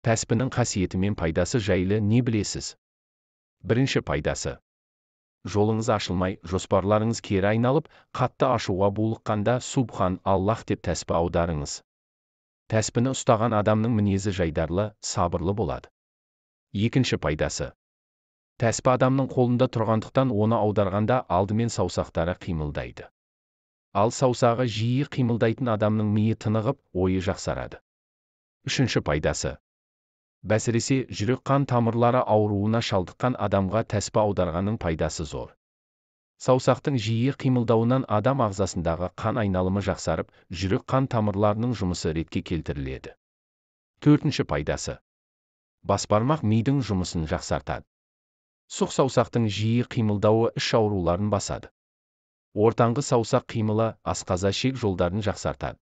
Тәспінің қасиеті мен пайдасы жайлы не білесіз? Бірінші пайдасы. Жолыңыз ашылмай, жоспарларыңыз кері айналып, қатты ашуға булыққанда Субхан Аллах деп тәспі аударыңыз. Тәспіні ұстаған адамның мінезі жайдарлы, сабырлы болады. Екінші пайдасы. Тәспі адамның қолында тұрғандықтан оны аударғанда алдымен саусақтары қимылдайды. Ал саусағы жиі қимылдайтын адамның миы тынығып, ойы жақсарады. Үшінші пайдасы. Бәсіресе жүрек қан тамырлары ауруына шалдыққан адамға тәспі аударғанның пайдасы зор. Саусақтың жиі қимылдауынан адам ағзасындағы қан айналымы жақсарып, жүрек қан тамырларының жұмысы ретке келтіріледі. Төртінші пайдасы. Басбармақ мидың жұмысын жақсартады. Сұқ саусақтың жиі қимылдауы іш ауруларын басады. Ортаңғы саусақ қимылы асқазан ішек жолдарын жақсартады.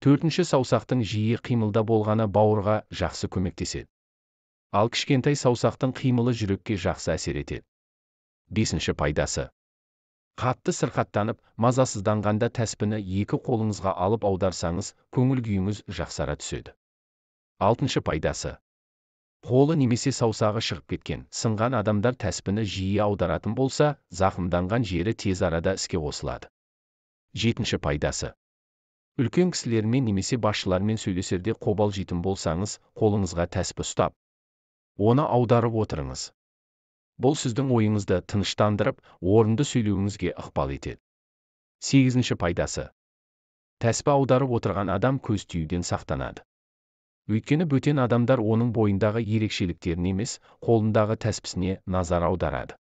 Төртінші саусақтың жиі қимылда болғаны бауырға жақсы көмектеседі. Ал кішкентай саусақтың қимылы жүрекке жақсы әсер етеді. Бесінші пайдасы. Қатты сырқаттанып, мазасызданғанда тәспіні екі қолыңызға алып аударсаңыз, көңіл күйіңіз жақсара түседі. Алтыншы пайдасы. Қолы немесе саусағы шығып кеткен, сынған адамдар тәспіні жиі аударатын болса, зақымданған жері тез арада іске қосылады. Жетінші пайдасы. Үлкен кісілермен немесе басшылармен сөйлесерде қобалжитын болсаңыз, қолыңызға тәспі ұстап, оны аударып отырыңыз. Бұл сіздің ойыңызды тыныштандырып, орынды сөйлеуіңізге ықпал етеді. Сегізінші пайдасы. Тәспі аударып отырған адам көз тиюден сақтанады. Өйткені бөтен адамдар оның бойындағы ерекшеліктерін емес, қолындағы тәспісіне назар аударады.